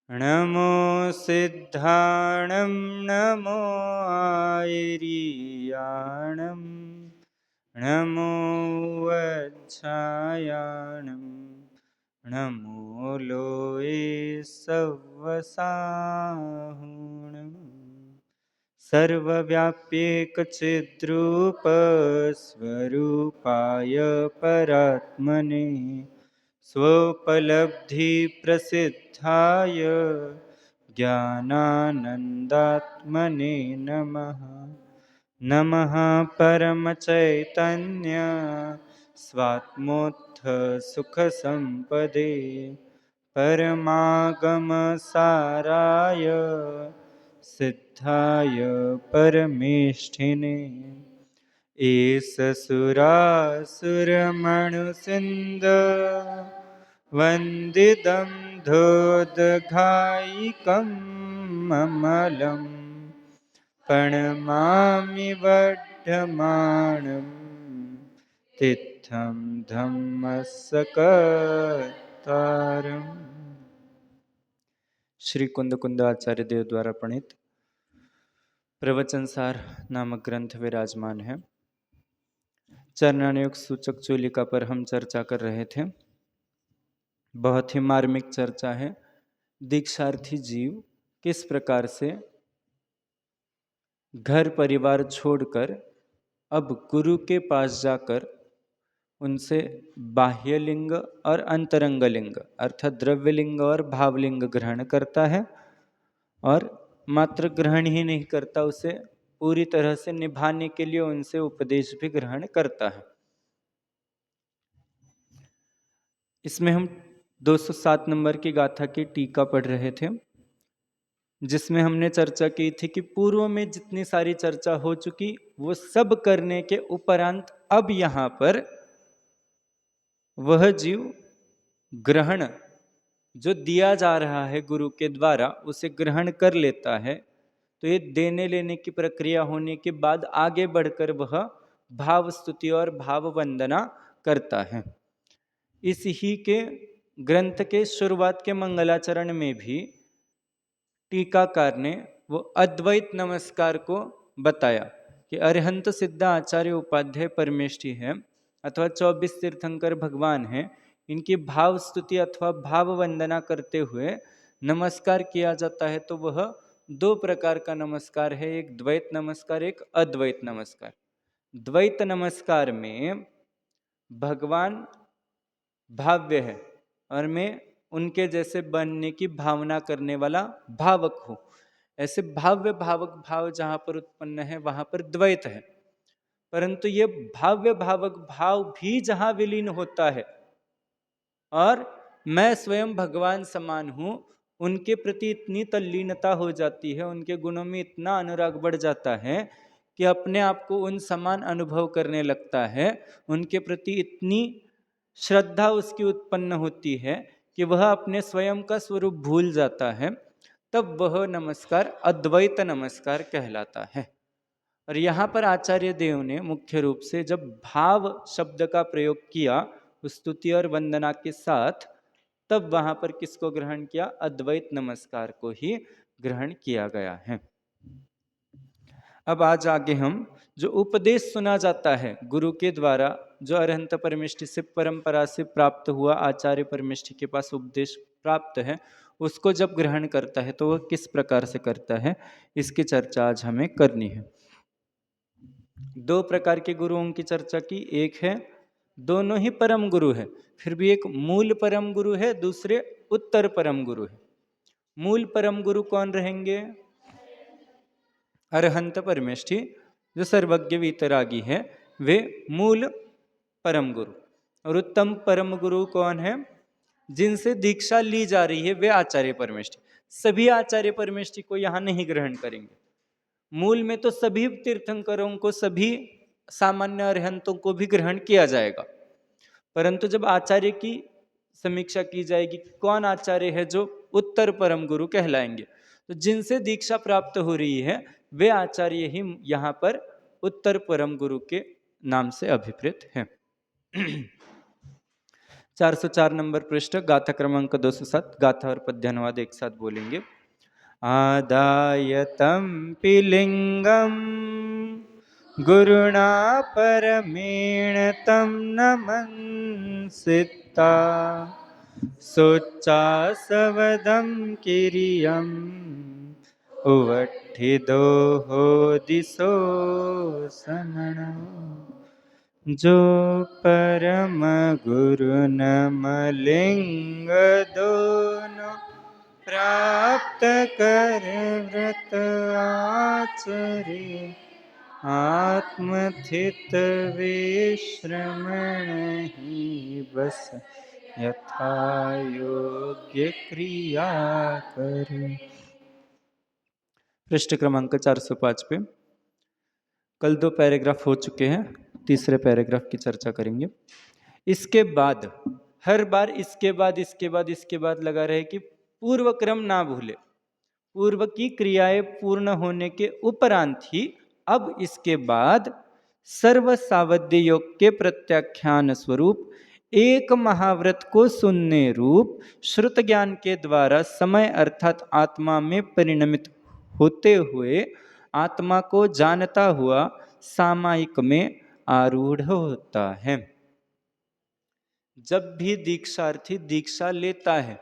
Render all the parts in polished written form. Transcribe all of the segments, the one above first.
नमो सिद्धाणं नमो आयर्याणं नमो वज्झायाणं नमो लोये सव्वसाहुणम् सर्वव्याप्येकचिद्रूप स्वरूपाय परात्मने स्वोपलब्धिप्रसिद्धाय ज्ञानानन्दात्मने नमः। नमः परमचैतन्य स्वात्मोत्थसुखसम्पदे परमागमसाराय सिद्धाय परमेष्ठिने एष सुरासुरमणुसिन्ध वन्दितं धोदघायिकम् अमलम् प्रणमामि वर्धमानं तित्थं धम्मस्सकतारम्। श्री कुंद कुंद आचार्य देव द्वारा प्रणीत प्रवचन सार नामक ग्रंथ विराजमान है। चरणानुयोग सूचक चूलिका पर हम चर्चा कर रहे थे। बहुत ही मार्मिक चर्चा है। दीक्षार्थी जीव किस प्रकार से घर परिवार छोड़कर अब गुरु के पास जाकर उनसे बाह्य लिंग और अंतरंग लिंग अर्थात द्रव्य लिंग और भावलिंग ग्रहण करता है, और मात्र ग्रहण ही नहीं करता, उसे पूरी तरह से निभाने के लिए उनसे उपदेश भी ग्रहण करता है। इसमें हम 207 नंबर की गाथा की टीका पढ़ रहे थे, जिसमें हमने चर्चा की थी कि पूर्व में जितनी सारी चर्चा हो चुकी वो सब करने के उपरांत अब यहाँ पर वह जीव ग्रहण जो दिया जा रहा है गुरु के द्वारा उसे ग्रहण कर लेता है। तो ये देने लेने की प्रक्रिया होने के बाद आगे बढ़कर वह भाव स्तुति और भाव वंदना करता है। इस ही के ग्रंथ के शुरुआत के मंगलाचरण में भी टीकाकार ने वो अद्वैत नमस्कार को बताया कि अरिहंत सिद्ध आचार्य उपाध्याय परमेष्ठी है अथवा 24 तीर्थंकर भगवान हैं, इनकी भाव स्तुति अथवा भाव वंदना करते हुए नमस्कार किया जाता है। तो वह दो प्रकार का नमस्कार है, एक द्वैत नमस्कार, एक अद्वैत नमस्कार। द्वैत नमस्कार में भगवान भाव्य है और मैं उनके जैसे बनने की भावना करने वाला भावक हूँ। ऐसे भाव्य भावक भाव जहाँ पर उत्पन्न है वहाँ पर द्वैत है, परंतु ये भाव्य भावक भाव भी जहाँ विलीन होता है और मैं स्वयं भगवान समान हूँ, उनके प्रति इतनी तल्लीनता हो जाती है, उनके गुणों में इतना अनुराग बढ़ जाता है कि अपने आप को उन समान अनुभव करने लगता है। उनके प्रति इतनी श्रद्धा उसकी उत्पन्न होती है कि वह अपने स्वयं का स्वरूप भूल जाता है। तब वह नमस्कार अद्वैत नमस्कार कहलाता है। और यहाँ पर आचार्य देव ने मुख्य रूप से जब भाव शब्द का प्रयोग किया स्तुति और वंदना के साथ, तब वहाँ पर किसको ग्रहण किया? अद्वैत नमस्कार को ही ग्रहण किया गया है। अब आज आगे हम जो उपदेश सुना जाता है गुरु के द्वारा, जो अरहंत परमेष्ठि से परंपरा से प्राप्त हुआ, आचार्य परमेष्ठि के पास उपदेश प्राप्त है, उसको जब ग्रहण करता है तो वह किस प्रकार से करता है, इसकी चर्चा आज हमें करनी है। दो प्रकार के गुरुओं की चर्चा की, एक है दोनों ही परम गुरु है, फिर भी एक मूल परम गुरु है, दूसरे उत्तर परम गुरु है। मूल परम गुरु कौन रहेंगे? अरहंत परमेष्ठि जो सर्वज्ञ वीतरागी है, वे मूल परम गुरु। और उत्तम परम गुरु कौन है? जिनसे दीक्षा ली जा रही है वे आचार्य परमेष्ठि। सभी आचार्य परमेष्ठि को यहाँ नहीं ग्रहण करेंगे। मूल में तो सभी तीर्थंकरों को, सभी सामान्य अरहंतों को भी ग्रहण किया जाएगा, परंतु जब आचार्य की समीक्षा की जाएगी कौन आचार्य है जो उत्तर परम गुरु कहलाएंगे, तो जिनसे दीक्षा प्राप्त हो रही है वे आचार्य ही यहाँ पर उत्तर परम गुरु के नाम से अभिप्रेत हैं। 404 नंबर पृष्ठ, गाथा क्रमांक 207। गाथा और पद्यानुवाद एक साथ बोलेंगे। आदाय तं पिलिंगम गुरुणा परमेण तं नमंसिता सोच्चासवदं किरियम् उवट्ठिदोहो दिशो समणो। जो परम गुरु नमलिंग दोनों प्राप्त कर व्रत आचरे आत्मथित विश्रमण ही बस यथा योग्य क्रिया करे। पृष्ठ क्रमांक 405 पे कल 2 पैराग्राफ हो चुके हैं, तीसरे पैराग्राफ की चर्चा करेंगे। इसके बाद हर बार इसके बाद लगा रहे कि पूर्व क्रम ना भूले। पूर्व की क्रियाएं पूर्ण होने के उपरांत ही अब इसके बाद सर्व सावध्य योग के प्रत्याख्यान स्वरूप एक महाव्रत को सुनने रूप श्रुत ज्ञान के द्वारा समय अर्थात आत्मा में परिणमित होते हुए आत्मा को जानता हुआ सामायिक में आरूढ़ होता है। जब भी दीक्षार्थी दीक्षा लेता है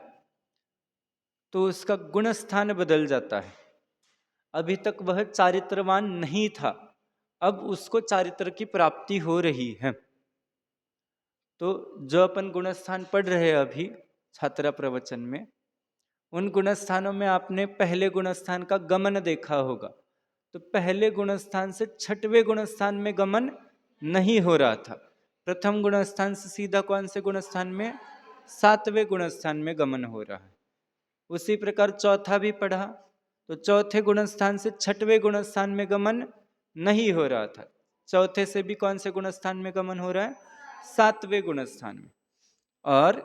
तो उसका गुण स्थान बदल जाता है। अभी तक वह चारित्रवान नहीं था, अब उसको चारित्र की प्राप्ति हो रही है। तो जो अपन गुणस्थान पढ़ रहे हैं अभी छात्रा प्रवचन में, उन गुणस्थानों में आपने पहले गुणस्थान का गमन देखा होगा। तो पहले गुणस्थान से छठवें गुणस्थान में गमन नहीं हो रहा था। प्रथम गुणस्थान से सीधा कौन से गुणस्थान में? 7वें गुणस्थान में गमन हो रहा है। उसी प्रकार चौथा भी पढ़ा तो चौथे गुणस्थान से छठवें गुणस्थान में गमन नहीं हो रहा था। चौथे से भी कौन से गुणस्थान में गमन हो रहा है? 7वें गुणस्थान में। और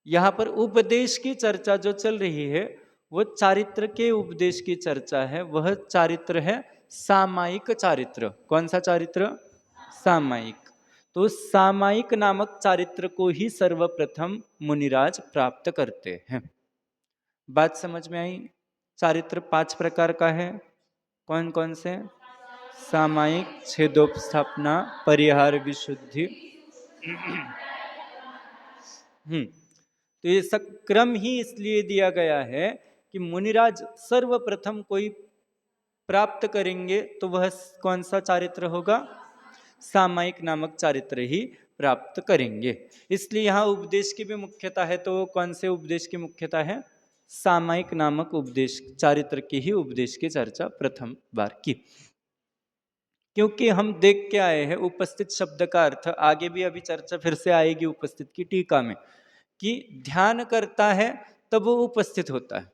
यहाँ पर उपदेश की चर्चा जो चल रही है वो चारित्र के उपदेश की चर्चा है। वह चारित्र है सामायिक चारित्र। कौन सा चारित्र? सामायिक। तो सामायिक नामक चारित्र को ही सर्वप्रथम मुनिराज प्राप्त करते हैं। बात समझ में आई? चारित्र 5 प्रकार का है। कौन कौन से? सामायिक, छेदोपस्थापना, परिहार, विशुद्धि। तो ये सब क्रम ही इसलिए दिया गया है कि मुनिराज सर्वप्रथम कोई प्राप्त करेंगे तो वह कौन सा चारित्र होगा? सामायिक नामक चारित्र ही प्राप्त करेंगे। इसलिए यहाँ उपदेश की भी मुख्यता है। तो कौन से उपदेश की मुख्यता है? सामायिक नामक उपदेश चारित्र की ही उपदेश की चर्चा प्रथम बार की। क्योंकि हम देख के आए हैं उपस्थित शब्द का अर्थ, आगे भी अभी चर्चा फिर से आएगी उपस्थित की टीका में, कि ध्यान करता है तब वो उपस्थित होता है।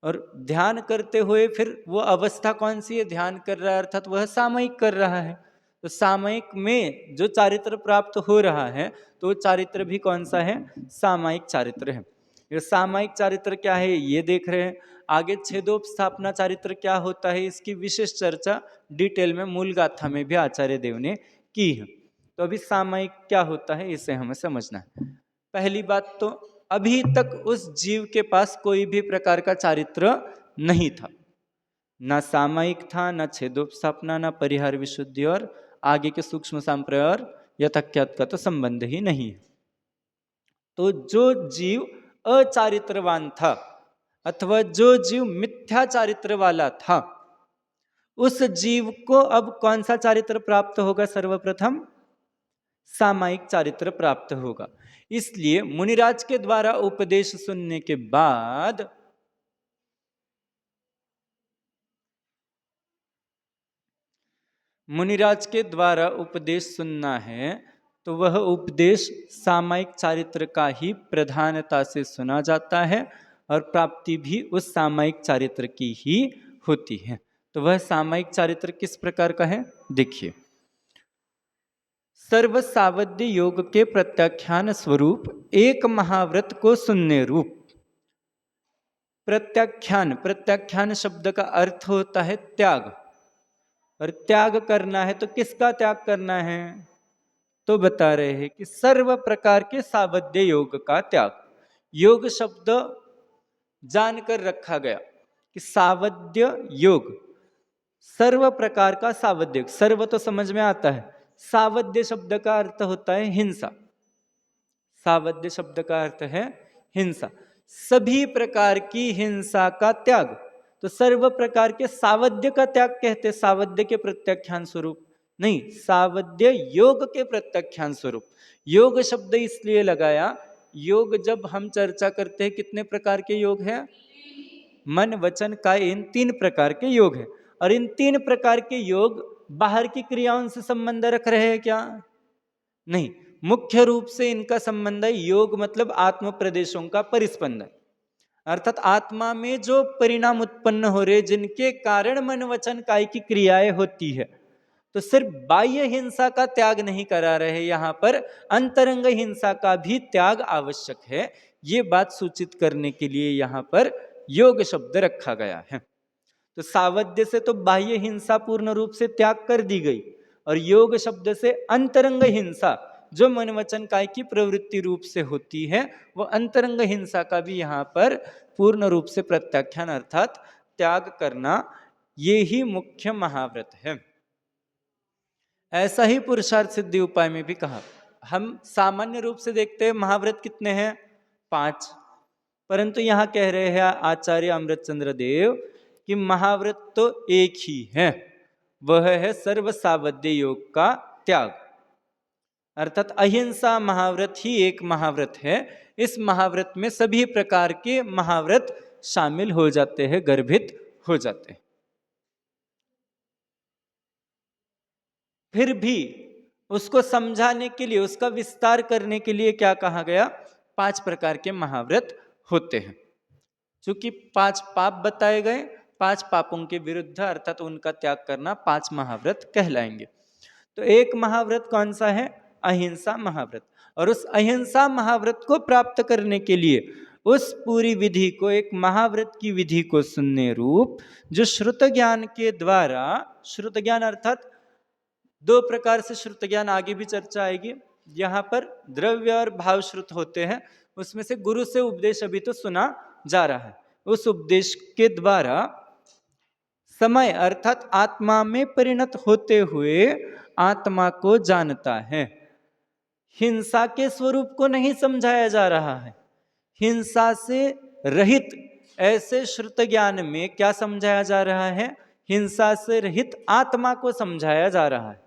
और ध्यान करते हुए फिर वो अवस्था कौन सी है? ध्यान कर रहा है अर्थात वह सामयिक कर रहा है। तो सामयिक में जो चारित्र प्राप्त हो रहा है तो चारित्र भी कौन सा है? सामयिक चारित्र है। ये सामयिक चारित्र क्या है ये देख रहे हैं। आगे छेदोपस्थापना चारित्र क्या होता है इसकी विशेष चर्चा डिटेल में मूल गाथा में भी आचार्य देव ने की है। तो अभी सामयिक क्या होता है इसे हमें समझना है। पहली बात तो अभी तक उस जीव के पास कोई भी प्रकार का चारित्र नहीं था, ना सामयिक था, ना छेदोपस्थापना, ना परिहार विशुद्धि, और आगे के सूक्ष्म सांप्रय और यथाख्यात का तो संबंध ही नहीं है। तो जो जीव अचारित्रवान था अथवा जो जीव मिथ्या चारित्र वाला था, उस जीव को अब कौन सा चारित्र प्राप्त होगा? सर्वप्रथम सामायिक चारित्र प्राप्त होगा। इसलिए मुनिराज के द्वारा उपदेश सुनने के बाद मुनिराज के द्वारा उपदेश सुनना है तो वह उपदेश सामायिक चारित्र का ही प्रधानता से सुना जाता है और प्राप्ति भी उस सामायिक चारित्र की ही होती है। तो वह सामायिक चारित्र किस प्रकार का है देखिए। सर्व सावध्य योग के प्रत्याख्यान स्वरूप एक महाव्रत को सुनने रूप। प्रत्याख्यान, प्रत्याख्यान शब्द का अर्थ होता है त्याग। और त्याग करना है तो किसका त्याग करना है? तो बता रहे हैं कि सर्व प्रकार के सावध्य योग का त्याग। योग शब्द जानकर रखा गया कि सावध्य योग, सर्व प्रकार का सावध्य, सर्व तो समझ में आता है, सावध्य शब्द का अर्थ होता है हिंसा। सावध्य शब्द का अर्थ है हिंसा, सभी प्रकार की हिंसा का त्याग। तो सर्व प्रकार के सावध्य का त्याग कहते, सावध्य के प्रत्याख्यान स्वरूप नहीं, सावध्य योग के प्रत्याख्यान स्वरूप। योग शब्द इसलिए लगाया, योग जब हम चर्चा करते हैं कितने प्रकार के योग हैं, मन वचन काय, इन 3 प्रकार के योग हैं। और इन 3 प्रकार के योग बाहर की क्रियाओं से संबंध रख रहे हैं क्या? नहीं, मुख्य रूप से इनका संबंध है योग मतलब आत्म प्रदेशों का परिस्पंदन, अर्थात आत्मा में जो परिणाम उत्पन्न हो रहे, जिनके कारण मन वचन काय की क्रियाएं होती है। तो सिर्फ बाह्य हिंसा का त्याग नहीं करा रहे, यहाँ पर अंतरंग हिंसा का भी त्याग आवश्यक है। ये बात सूचित करने के लिए यहाँ पर योग शब्द रखा गया है। तो सावध्य से तो बाह्य हिंसा पूर्ण रूप से त्याग कर दी गई, और योग शब्द से अंतरंग हिंसा जो मन वचन काय की प्रवृत्ति रूप से होती है, वो अंतरंग हिंसा का भी यहाँ पर पूर्ण रूप से प्रत्याख्यान अर्थात त्याग करना, ये ही मुख्य महाव्रत है। ऐसा ही पुरुषार्थ सिद्धि उपाय में भी कहा। हम सामान्य रूप से देखते हैं महाव्रत कितने हैं, 5, परंतु यहाँ कह रहे हैं आचार्य अमृतचंद्र देव कि महाव्रत तो एक ही है, वह है सर्व सावध्य योग का त्याग, अर्थात अहिंसा महाव्रत ही एक महाव्रत है। इस महाव्रत में सभी प्रकार के महाव्रत शामिल हो जाते हैं, गर्भित हो जाते हैं। फिर भी उसको समझाने के लिए, उसका विस्तार करने के लिए क्या कहा गया, 5 प्रकार के महाव्रत होते हैं। चूंकि 5 पाप बताए गए, 5 पापों के विरुद्ध अर्थात उनका त्याग करना 5 महाव्रत कहलाएंगे। तो एक महाव्रत कौन सा है, अहिंसा महाव्रत। और उस अहिंसा महाव्रत को प्राप्त करने के लिए उस पूरी विधि को, एक महाव्रत की विधि को सुनने रूप जो श्रुत ज्ञान के द्वारा, श्रुत ज्ञान अर्थात 2 प्रकार से श्रुत ज्ञान, आगे भी चर्चा आएगी। यहाँ पर द्रव्य और भाव श्रुत होते हैं, उसमें से गुरु से उपदेश अभी तो सुना जा रहा है। उस उपदेश के द्वारा समय अर्थात आत्मा में परिणत होते हुए आत्मा को जानता है। हिंसा के स्वरूप को नहीं समझाया जा रहा है, हिंसा से रहित ऐसे श्रुत ज्ञान में क्या समझाया जा रहा है, हिंसा से रहित आत्मा को समझाया जा रहा है।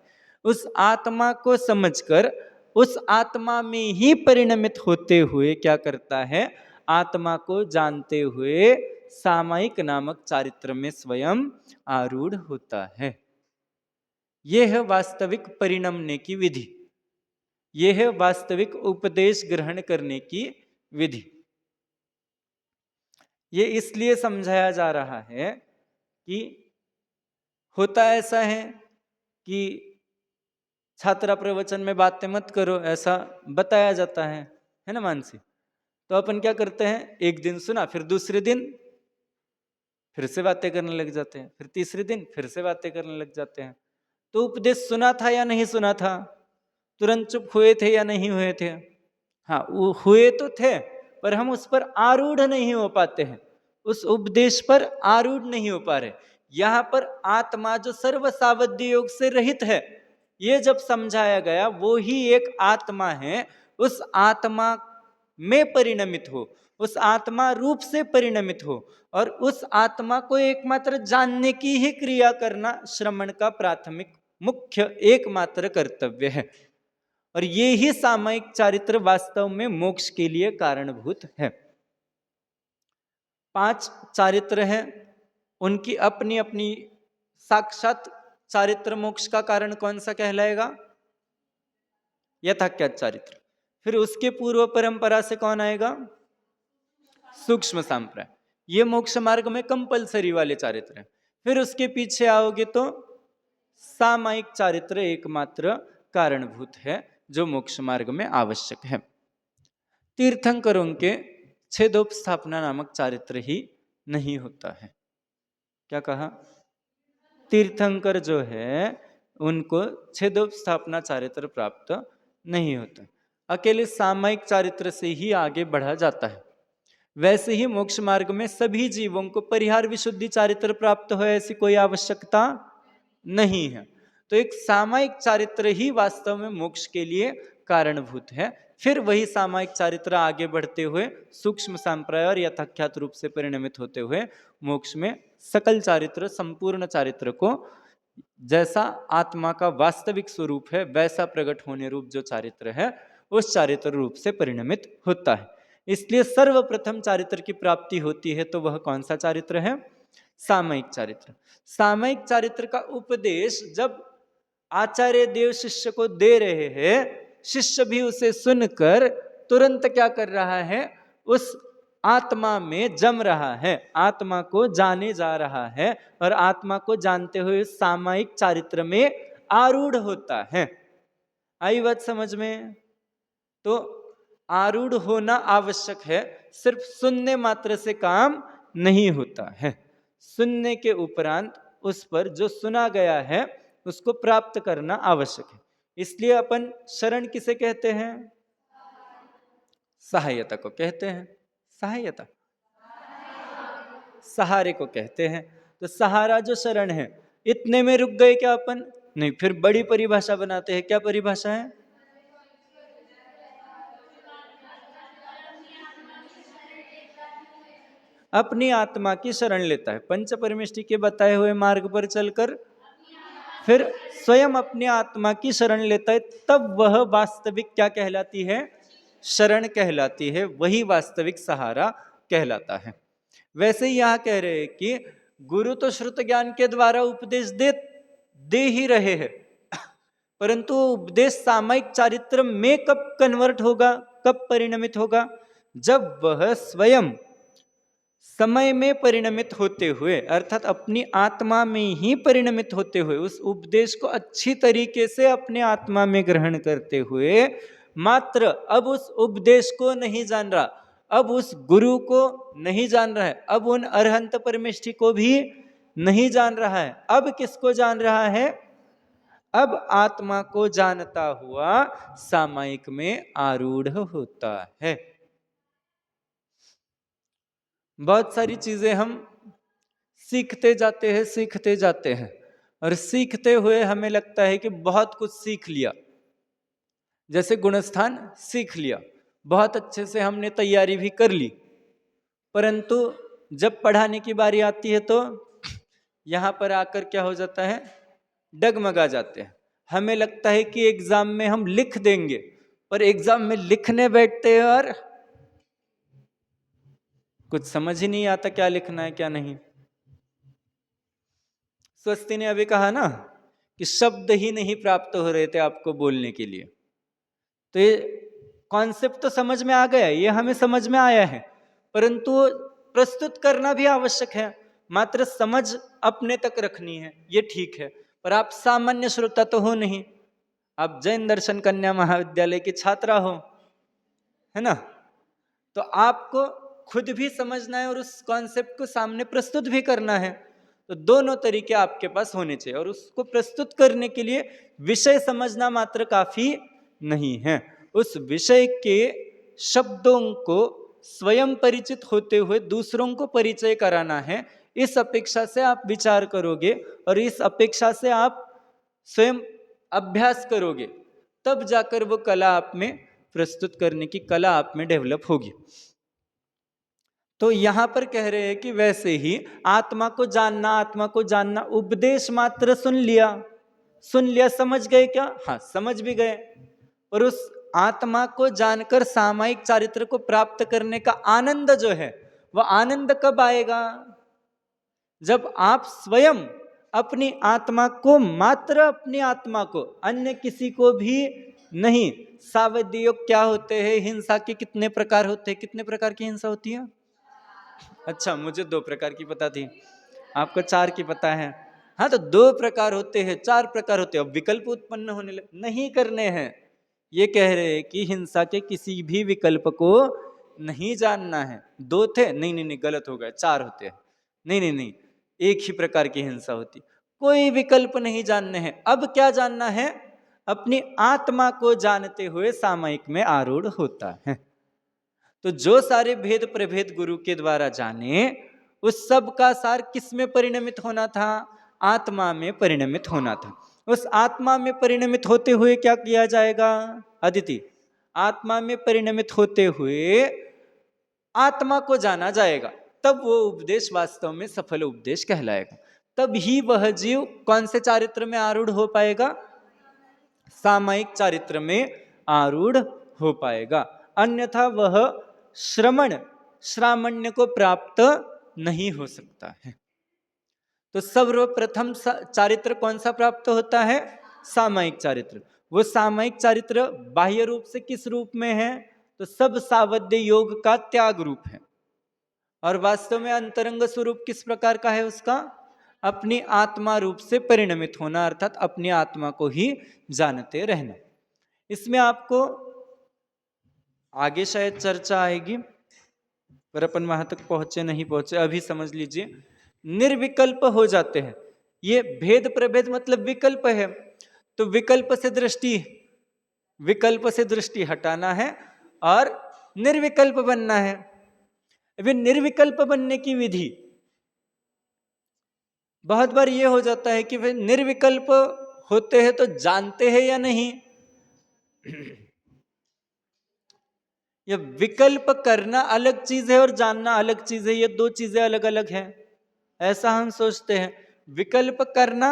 उस आत्मा को समझकर उस आत्मा में ही परिणमित होते हुए क्या करता है, आत्मा को जानते हुए सामायिक नामक चारित्र में स्वयं आरूढ़ होता है। यह है वास्तविक परिणमने की विधि, यह है वास्तविक उपदेश ग्रहण करने की विधि। ये इसलिए समझाया जा रहा है कि होता ऐसा है कि छात्रा प्रवचन में बातें मत करो, ऐसा बताया जाता है ना मानसी। तो अपन क्या करते हैं, एक दिन सुना, फिर दूसरे दिन फिर से बातें करने लग जाते हैं, फिर तीसरे दिन फिर से बातें करने लग जाते हैं। तो उपदेश सुना था या नहीं सुना था, तुरंत चुप हुए थे या नहीं हुए थे, हाँ वो हुए तो थे, पर हम उस पर आरूढ़ नहीं हो पाते हैं, उस उपदेश पर आरूढ़ नहीं हो पा रहे। यहाँ पर आत्मा जो सर्व सावध्य योग से रहित है, ये जब समझाया गया, वो ही एक आत्मा है, उस आत्मा में परिणमित हो, उस आत्मा रूप से परिणमित हो, और उस आत्मा को एकमात्र जानने की ही क्रिया करना श्रमण का प्राथमिक मुख्य एकमात्र कर्तव्य है। और ये ही सामायिक चारित्र वास्तव में मोक्ष के लिए कारणभूत है। 5 चारित्र हैं, उनकी अपनी अपनी साक्षात चारित्र मोक्ष का कारण कौन सा कहलाएगा, यथाख्यात चारित्र। फिर उसके पूर्व परंपरा से कौन आएगा, सूक्ष्म सांप्राय। ये मोक्ष मार्ग में कंपलसरी वाले चारित्र हैं। फिर उसके पीछे आओगे तो सामायिक चारित्र एकमात्र कारणभूत है जो मोक्ष मार्ग में आवश्यक है। तीर्थंकरों के छेदोपस्थापना नामक चारित्र ही नहीं होता है। क्या कहा, तीर्थंकर जो है उनको छेदोपस्थापना चारित्र प्राप्त नहीं होता। अकेले सामायिक चारित्र से ही आगे बढ़ा जाता है। वैसे ही मोक्ष मार्ग में सभी जीवों को परिहार विशुद्धि चारित्र प्राप्त हो ऐसी कोई आवश्यकता नहीं है। तो एक सामायिक चारित्र ही वास्तव में मोक्ष के लिए कारणभूत है। फिर वही सामायिक चारित्र आगे बढ़ते हुए सूक्ष्म संप्रदाय और यथाख्यात रूप से परिणमित होते हुए मोक्ष में सकल चारित्र, संपूर्ण चारित्र को जैसा आत्मा का वास्तविक स्वरूप है वैसा प्रकट होने रूप जो चारित्र है उस चारित्र रूप से परिणमित होता है। इसलिए सर्वप्रथम चारित्र की प्राप्ति होती है तो वह कौन सा चारित्र है? सामयिक चारित्र। सामयिक चारित्र का उपदेश जब आचार्य देव शिष्य को दे रहे हैं, शिष्य भी उसे सुनकर तुरंत क्या कर रहा है? उस आत्मा में जम रहा है, आत्मा को जाने जा रहा है और आत्मा को जानते हुए सामायिक चारित्र में आरूढ़ होता है। आई बात समझ में? तो आरूढ़ होना आवश्यक है, सिर्फ सुनने मात्र से काम नहीं होता है। सुनने के उपरांत उस पर जो सुना गया है उसको प्राप्त करना आवश्यक है। इसलिए अपन शरण किसे कहते हैं? सहायता को कहते हैं। सहायता सहारे को कहते हैं। तो सहारा जो शरण है, इतने में रुक गए क्या अपन? नहीं, फिर बड़ी परिभाषा बनाते हैं। क्या परिभाषा है? अपनी आत्मा की शरण लेता है। पंच परमेष्टि के बताए हुए मार्ग पर चलकर फिर स्वयं अपनी आत्मा की शरण लेता है, तब वह वास्तविक क्या कहलाती है? शरण कहलाती है। वही वास्तविक सहारा कहलाता है। वैसे ही यहां कह रहे हैं कि गुरु तो श्रुत ज्ञान के द्वारा उपदेश दे ही रहे हैं, परंतु उपदेश सामायिक चारित्र में कब कन्वर्ट होगा, कब परिणमित होगा? जब वह स्वयं समय में परिणमित होते हुए, अर्थात अपनी आत्मा में ही परिणमित होते हुए उस उपदेश को अच्छी तरीके से अपने आत्मा में ग्रहण करते हुए मात्र अब उस उपदेश को नहीं जान रहा, अब उस गुरु को नहीं जान रहा है, अब उन अरहंत परमेष्ठि को भी नहीं जान रहा है। अब किसको जान रहा है? अब आत्मा को जानता हुआ सामायिक में आरूढ़ होता है। बहुत सारी चीजें हम सीखते जाते हैं और सीखते हुए हमें लगता है कि बहुत कुछ सीख लिया। जैसे गुणस्थान सीख लिया, बहुत अच्छे से हमने तैयारी भी कर ली, परंतु जब पढ़ाने की बारी आती है तो यहाँ पर आकर क्या हो जाता है? डगमगा जाते हैं। हमें लगता है कि एग्जाम में हम लिख देंगे, पर एग्जाम में लिखने बैठते हैं और कुछ समझ ही नहीं आता क्या लिखना है क्या नहीं। स्वस्ति ने अभी कहा ना कि शब्द ही नहीं प्राप्त हो रहे थे आपको बोलने के लिए। तो ये कॉन्सेप्ट तो समझ में आ गया, ये हमें समझ में आया है, परंतु प्रस्तुत करना भी आवश्यक है। मात्र समझ अपने तक रखनी है, ये ठीक है, पर आप सामान्य श्रोता तो हो नहीं, आप जैन दर्शन कन्या महाविद्यालय की छात्रा हो, है ना? तो आपको खुद भी समझना है और उस कॉन्सेप्ट को सामने प्रस्तुत भी करना है। तो दोनों तरीके आपके पास होने चाहिए और उसको प्रस्तुत करने के लिए विषय समझना मात्र काफी नहीं है, उस विषय के शब्दों को स्वयं परिचित होते हुए दूसरों को परिचय कराना है। इस अपेक्षा से आप विचार करोगे और इस अपेक्षा से आप स्वयं अभ्यास करोगे, तब जाकर वो कला आप में, प्रस्तुत करने की कला आप में डेवलप होगी। तो यहां पर कह रहे हैं कि वैसे ही आत्मा को जानना, उपदेश मात्र सुन लिया, समझ गए क्या? हाँ, समझ भी गए, और उस आत्मा को जानकर सामायिक चारित्र को प्राप्त करने का आनंद जो है, वह आनंद कब आएगा? जब आप स्वयं अपनी आत्मा को, मात्र अपनी आत्मा को, अन्य किसी को भी नहीं। सावधि योग क्या होते हैं? हिंसा के कितने प्रकार होते हैं? कितने प्रकार की हिंसा होती है? अच्छा, मुझे 2 प्रकार की पता थी, आपको 4 की पता है। हाँ, तो 2 प्रकार होते हैं, 4 प्रकार होते हैं। अब विकल्प उत्पन्न होने नहीं करने हैं। ये कह रहे हैं कि हिंसा के किसी भी विकल्प को नहीं जानना है। 2 थे? नहीं, गलत हो गया, 4 होते हैं। नहीं, एक ही प्रकार की हिंसा होती, कोई विकल्प नहीं जानने हैं। अब क्या जानना है? अपनी आत्मा को जानते हुए सामयिक में आरूढ़ होता है। तो जो सारे भेद प्रभेद गुरु के द्वारा जाने, उस सब का सार किस में परिणमित होना था? आत्मा में परिणमित होना था। उस आत्मा में परिणमित होते हुए क्या किया जाएगा अदिति? आत्मा में परिणमित होते हुए आत्मा को जाना जाएगा, तब वो उपदेश वास्तव में सफल उपदेश कहलाएगा। तब ही वह जीव कौन से चारित्र में आरूढ़ हो पाएगा? सामायिक चारित्र में आरूढ़ हो पाएगा। अन्यथा वह श्रामण्य को प्राप्त नहीं हो सकता है। तो सर्वप्रथम चारित्र कौन सा प्राप्त होता है? सामायिक चारित्र। वो सामायिक चारित्र बाह्य रूप से किस रूप में है? तो सब सावध्य योग का त्याग रूप है। और वास्तव में अंतरंग स्वरूप किस प्रकार का है उसका? अपनी आत्मा रूप से परिणमित होना, अर्थात अपनी आत्मा को ही जानते रहना। इसमें आपको आगे शायद चर्चा आएगी, पर अपन वहां तक पहुंचे नहीं पहुंचे, अभी समझ लीजिए। निर्विकल्प हो जाते हैं। ये भेद प्रभेद मतलब विकल्प है, तो विकल्प से दृष्टि हटाना है और निर्विकल्प बनना है। अभी निर्विकल्प बनने की विधि, बहुत बार ये हो जाता है कि वे निर्विकल्प होते हैं तो जानते हैं या नहीं। ये विकल्प करना अलग चीज है और जानना अलग चीज है, ये दो चीजें अलग अलग हैं, ऐसा हम सोचते हैं। विकल्प करना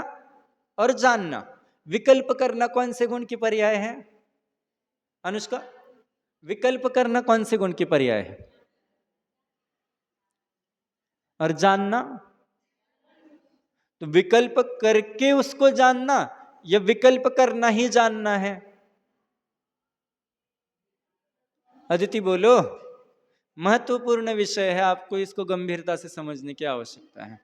और जानना, विकल्प करना कौन से गुण की पर्याय है अनुष्का? विकल्प करना कौन से गुण की पर्याय है? और जानना? तो विकल्प करके उसको जानना या विकल्प करना ही जानना है? अदिति बोलो। महत्वपूर्ण विषय है, आपको इसको गंभीरता से समझने की आवश्यकता है।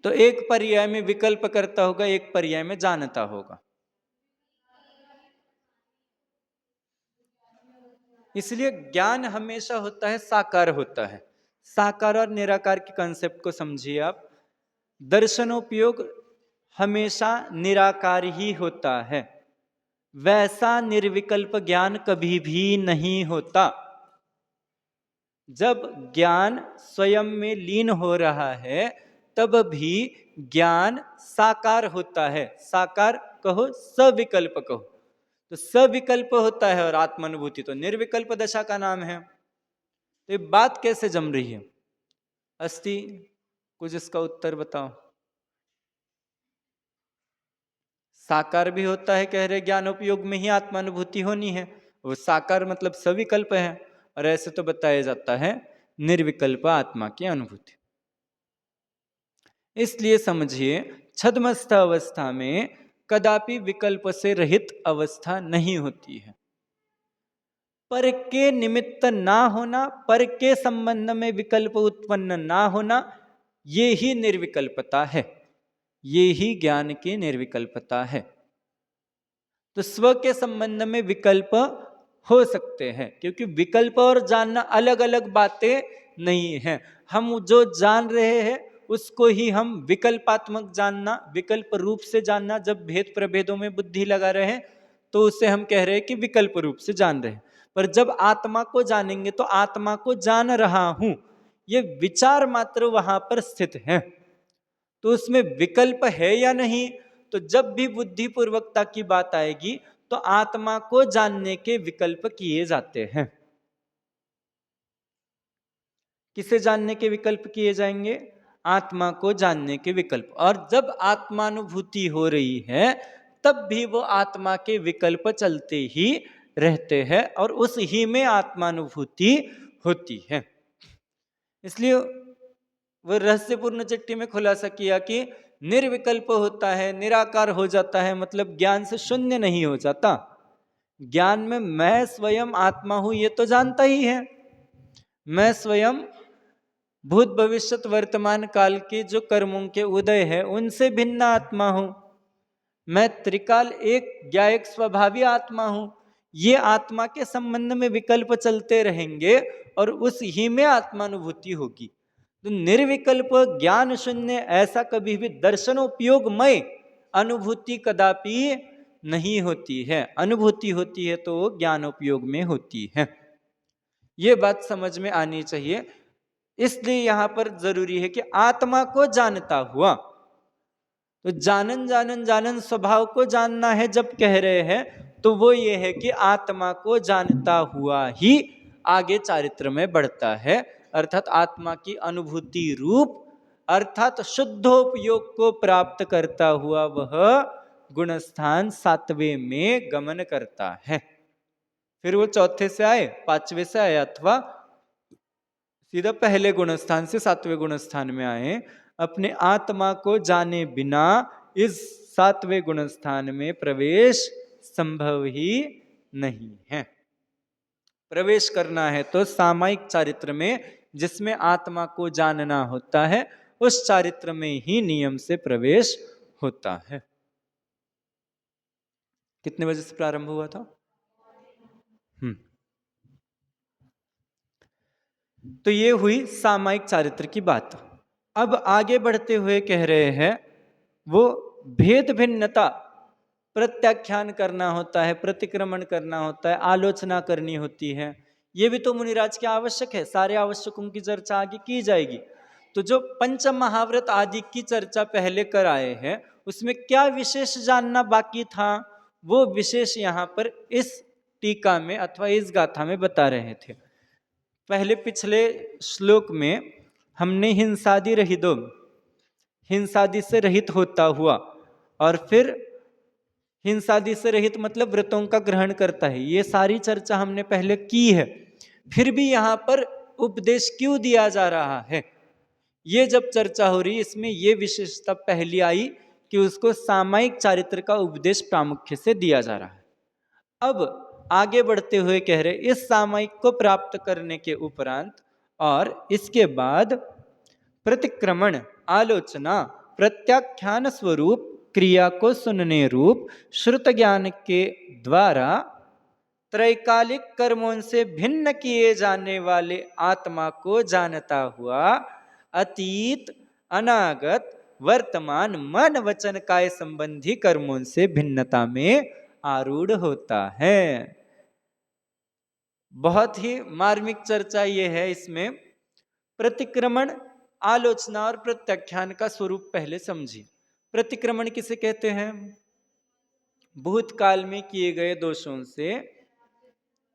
तो एक पर्याय में विकल्प करता होगा, एक पर्याय में जानता होगा। इसलिए ज्ञान हमेशा होता है साकार होता है। साकार और निराकार के कंसेप्ट को समझिए आप। दर्शनोपयोग हमेशा निराकार ही होता है, वैसा निर्विकल्प ज्ञान कभी भी नहीं होता। जब ज्ञान स्वयं में लीन हो रहा है तब भी ज्ञान साकार होता है। साकार कहो, सविकल्प कहो, तो सविकल्प होता है। और आत्मानुभूति तो निर्विकल्प दशा का नाम है। तो ये बात कैसे जम रही है? अस्ति कुछ इसका उत्तर बताओ। साकार भी होता है, कह रहे ज्ञानोपयोग में ही आत्मानुभूति होनी है, वो साकार मतलब सविकल्प है। और ऐसे तो बताया जाता है निर्विकल्प आत्मा की अनुभूति। इसलिए समझिए, छद्मस्थ अवस्था में कदापि विकल्प से रहित अवस्था नहीं होती है। पर के निमित्त ना होना, पर के संबंध में विकल्प उत्पन्न ना होना, ये ही निर्विकल्पता है, ये ही ज्ञान की निर्विकल्पता है। तो स्व के संबंध में विकल्प हो सकते हैं, क्योंकि विकल्प और जानना अलग अलग बातें नहीं है। हम जो जान रहे हैं उसको ही हम विकल्पात्मक जानना, विकल्प रूप से जानना, जब भेद प्रभेदों में बुद्धि लगा रहे हैं तो उसे हम कह रहे हैं कि विकल्प रूप से जान रहे हैं। पर जब आत्मा को जानेंगे तो आत्मा को जान रहा हूं, ये विचार मात्र वहां पर स्थित है, तो उसमें विकल्प है या नहीं? तो जब भी बुद्धिपूर्वकता की बात आएगी तो आत्मा को जानने के विकल्प किए जाते हैं। किसे जानने के विकल्प किए जाएंगे? आत्मा को जानने के विकल्प। और जब आत्मानुभूति हो रही है तब भी वो आत्मा के विकल्प चलते ही रहते हैं और उस ही में आत्मानुभूति होती है। इसलिए वो रहस्यपूर्ण चिट्ठी में खुलासा किया कि निर्विकल्प होता है, निराकार हो जाता है, मतलब ज्ञान से शून्य नहीं हो जाता। ज्ञान में मैं स्वयं आत्मा हूं ये तो जानता ही है, मैं स्वयं भूत भविष्यत वर्तमान काल के जो कर्मों के उदय है उनसे भिन्न आत्मा हूं, मैं त्रिकाल एक ज्ञायक स्वभावी आत्मा हूं। ये आत्मा के संबंध में विकल्प चलते रहेंगे और उस ही में आत्मानुभूति होगी। तो निर्विकल्प ज्ञान शून्य ऐसा कभी भी दर्शनोपयोगमय अनुभूति कदापि नहीं होती है। अनुभूति होती है तो वो ज्ञानोपयोग में होती है। ये बात समझ में आनी चाहिए। इसलिए यहां पर जरूरी है कि आत्मा को जानता हुआ, तो जानन जानन जानन स्वभाव को जानना है जब कह रहे हैं, तो वो ये है कि आत्मा को जानता हुआ ही आगे चारित्र में बढ़ता है, अर्थात आत्मा की अनुभूति रूप अर्थात शुद्धोपयोग को प्राप्त करता हुआ वह गुणस्थान सातवें में गमन करता है। फिर वो चौथे से आए, पांचवे से आए, अथवा सीधा पहले गुणस्थान से सातवें गुणस्थान में आए, अपने आत्मा को जाने बिना इस सातवें गुणस्थान में प्रवेश संभव ही नहीं है। प्रवेश करना है तो सामायिक चारित्र में, जिसमें आत्मा को जानना होता है, उस चारित्र में ही नियम से प्रवेश होता है। कितने बजे से प्रारंभ हुआ था? तो ये हुई सामायिक चारित्र की बात। अब आगे बढ़ते हुए कह रहे हैं वो भेद भिन्नता प्रत्याख्यान करना होता है, प्रतिक्रमण करना होता है, आलोचना करनी होती है। ये भी तो मुनिराज के आवश्यक है, सारे आवश्यकों की चर्चा आगे की जाएगी। तो जो पंच महाव्रत आदि की चर्चा पहले कर आए हैं, उसमें क्या विशेष जानना बाकी था, वो विशेष यहाँ पर इस टीका में अथवा इस गाथा में बता रहे थे। पहले पिछले श्लोक में हमने हिंसादि रहितो, हिंसादि से रहित होता हुआ, और फिर हिंसादि से रहित मतलब व्रतों का ग्रहण करता है, ये सारी चर्चा हमने पहले की है। फिर भी यहाँ पर उपदेश क्यों दिया जा रहा है, ये जब चर्चा हो रही, इसमें ये विशेषता पहली आई कि उसको सामायिक चारित्र का उपदेश प्रामुख्य से दिया जा रहा है। अब आगे बढ़ते हुए कह रहे, इस सामायिक को प्राप्त करने के उपरांत और इसके बाद प्रतिक्रमण, आलोचना, प्रत्याख्यान स्वरूप क्रिया को सुनने रूप श्रुत ज्ञान के द्वारा त्रैकालिक कर्मों से भिन्न किए जाने वाले आत्मा को जानता हुआ अतीत, अनागत, वर्तमान, मन, वचन, काय संबंधी कर्मों से भिन्नता में आरूढ़ होता है। बहुत ही मार्मिक चर्चा ये है। इसमें प्रतिक्रमण, आलोचना और प्रत्याख्यान का स्वरूप पहले समझिए। प्रतिक्रमण किसे कहते हैं? भूतकाल में किए गए दोषों से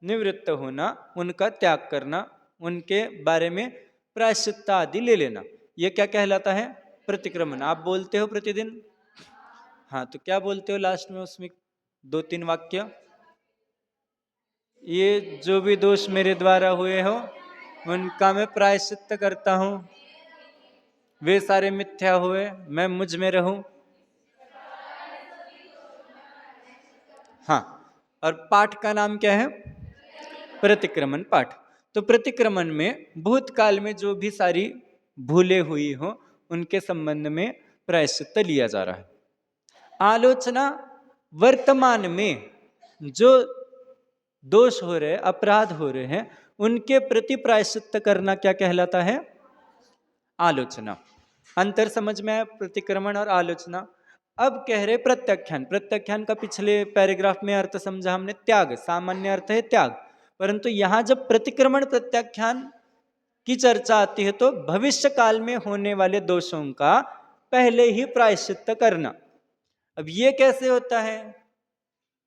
निवृत्त होना, उनका त्याग करना, उनके बारे में प्रायश्चित्त आदि ले लेना, यह क्या कहलाता है? प्रतिक्रमण। आप बोलते हो प्रतिदिन? हाँ, तो क्या बोलते हो लास्ट में उसमें? 2-3 वाक्य। ये जो भी दोष मेरे द्वारा हुए हो उनका मैं प्रायश्चित्त करता हूं, वे सारे मिथ्या हुए, मैं मुझ में रहूं। हाँ, और पाठ का नाम क्या है? प्रतिक्रमण पाठ। तो प्रतिक्रमण में भूतकाल में जो भी सारी भूलें हुई हो उनके संबंध में प्रायश्चित्त लिया जा रहा है। आलोचना, वर्तमान में जो दोष हो रहे, अपराध हो रहे हैं, उनके प्रति प्रायश्चित्त करना क्या कहलाता है? आलोचना। अंतर समझ में आया प्रतिक्रमण और आलोचना। अब कह रहे प्रत्याख्यान। प्रत्याख्यान का पिछले पैराग्राफ में अर्थ समझा हमने, त्याग, सामान्य अर्थ है त्याग। परंतु यहां जब प्रतिक्रमण प्रत्याख्यान की चर्चा आती है तो भविष्य काल में होने वाले दोषों का पहले ही प्रायश्चित्त करना। अब ये कैसे होता है?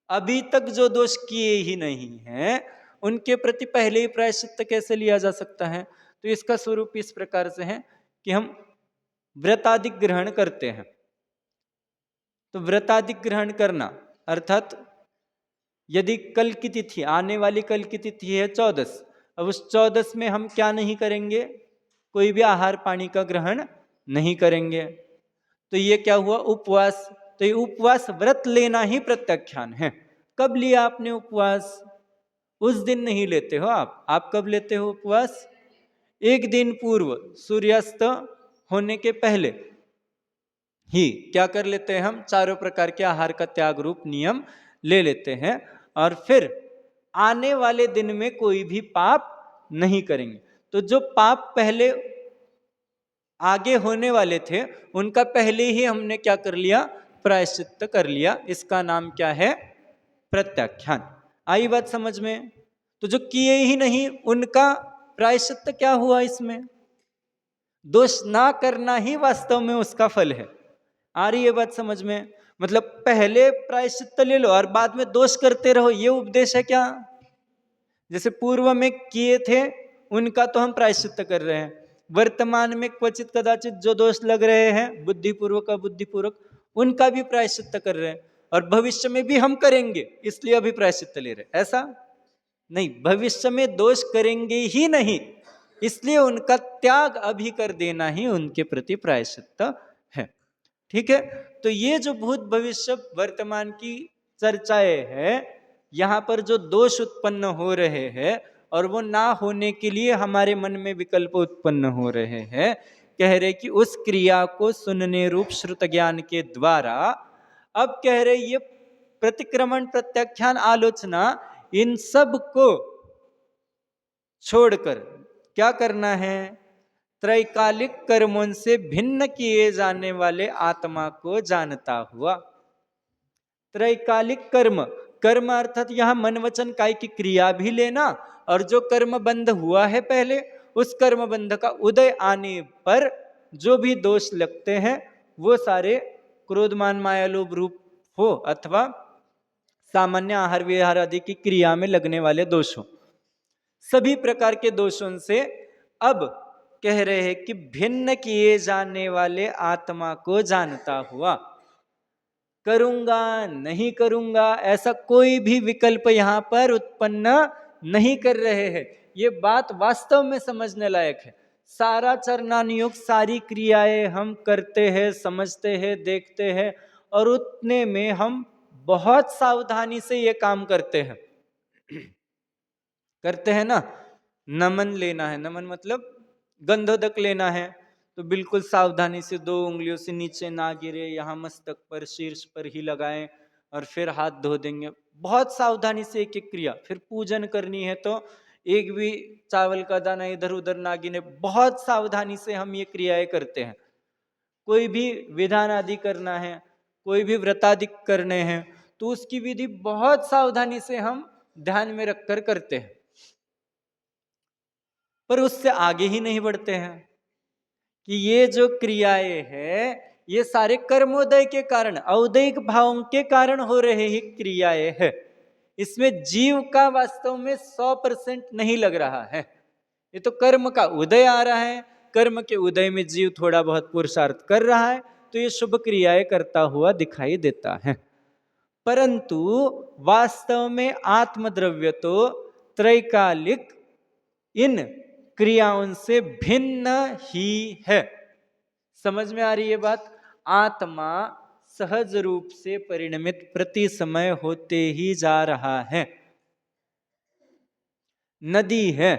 अभी तक जो दोष किए ही नहीं हैं उनके प्रति पहले ही प्रायश्चित्त कैसे लिया जा सकता है? तो इसका स्वरूप इस प्रकार से है कि हम व्रतादि ग्रहण करते हैं। तो व्रतादि ग्रहण करना अर्थात यदि कल की तिथि, आने वाली कल की तिथि है 14, अब उस 14 में हम क्या नहीं करेंगे? कोई भी आहार पानी का ग्रहण नहीं करेंगे। तो ये क्या हुआ? उपवास। तो ये उपवास, व्रत लेना ही प्रत्याख्यान है। कब लिया आपने उपवास? उस दिन नहीं लेते हो आप कब लेते हो उपवास? एक दिन पूर्व, सूर्यास्त होने के पहले ही क्या कर लेते हैं? हम चारों प्रकार के आहार का त्याग रूप नियम ले लेते हैं, और फिर आने वाले दिन में कोई भी पाप नहीं करेंगे। तो जो पाप पहले आगे होने वाले थे उनका पहले ही हमने क्या कर लिया, प्रायश्चित्त कर लिया। इसका नाम क्या है, प्रत्याख्यान। आई बात समझ में? तो जो किए ही नहीं उनका प्रायश्चित्त क्या हुआ, इसमें दोष ना करना ही वास्तव में उसका फल है। आ रही है बात समझ में? मतलब पहले प्रायश्चित्त ले लो और बाद में दोष करते रहो, ये उपदेश है क्या? जैसे पूर्व में किए थे उनका तो हम प्रायश्चित्त कर रहे हैं, वर्तमान में क्वचित कदाचित जो दोष लग रहे हैं बुद्धिपूर्वक अबुद्धिपूर्वक उनका भी प्रायश्चित्त कर रहे हैं, और भविष्य में भी हम करेंगे इसलिए अभी प्रायश्चित्त ले रहे। ऐसा नहीं, भविष्य में दोष करेंगे ही नहीं इसलिए उनका त्याग अभी कर देना ही उनके प्रति प्रायश्चित्त है। ठीक है, तो ये जो भूत भविष्य वर्तमान की चर्चाएं है, यहां पर जो दोष उत्पन्न हो रहे हैं और वो ना होने के लिए हमारे मन में विकल्प उत्पन्न हो रहे हैं, कह रहे कि उस क्रिया को सुनने रूप श्रुत ज्ञान के द्वारा, अब कह रहे ये प्रतिक्रमण प्रत्याख्यान आलोचना इन सब को छोड़कर क्या करना है, त्रैकालिक कर्मों से भिन्न किए जाने वाले आत्मा को जानता हुआ। त्रैकालिक कर्म, कर्म अर्थात यहां मन वचन काय की क्रिया भी लेना, और जो कर्म बंध हुआ है पहले उस कर्म बंध का उदय आने पर जो भी दोष लगते हैं वो सारे क्रोध मान माया लोभ रूप हो अथवा सामान्य आहार विहार आदि की क्रिया में लगने वाले दोष हो, सभी प्रकार के दोषों से अब कह रहे हैं कि भिन्न किए जाने वाले आत्मा को जानता हुआ। करूंगा नहीं करूंगा ऐसा कोई भी विकल्प यहां पर उत्पन्न नहीं कर रहे हैं। ये बात वास्तव में समझने लायक है। सारा चरणानुयोग, सारी क्रियाएं हम करते हैं, समझते हैं, देखते हैं, और उतने में हम बहुत सावधानी से ये काम करते हैं। करते हैं ना, नमन लेना है, नमन मतलब गंधोदक लेना है तो बिल्कुल सावधानी से 2 उंगलियों से नीचे ना गिरे, यहाँ मस्तक पर शीर्ष पर ही लगाएं और फिर हाथ धो देंगे। बहुत सावधानी से एक एक क्रिया। फिर पूजन करनी है तो एक भी चावल का दाना इधर उधर ना गिने, बहुत सावधानी से हम ये क्रियाएं करते हैं। कोई भी विधान आदि करना है, कोई भी व्रतादि करने हैं तो उसकी विधि बहुत सावधानी से हम ध्यान में रखकर करते हैं, पर उससे आगे ही नहीं बढ़ते हैं कि ये जो क्रियाएं हैं ये सारे कर्मोदय के कारण, औदयिक भावों के कारण हो रहे ही क्रियाएं हैं। इसमें जीव का वास्तव में 100% नहीं लग रहा है। ये तो कर्म का उदय आ रहा है, कर्म के उदय में जीव थोड़ा बहुत पुरुषार्थ कर रहा है तो ये शुभ क्रियाएं करता हुआ दिखाई देता है, परंतु वास्तव में आत्मद्रव्य तो त्रैकालिक इन क्रियाओं से भिन्न ही है। समझ में आ रही है बात? आत्मा सहज रूप से परिणमित प्रति समय होते ही जा रहा है। नदी है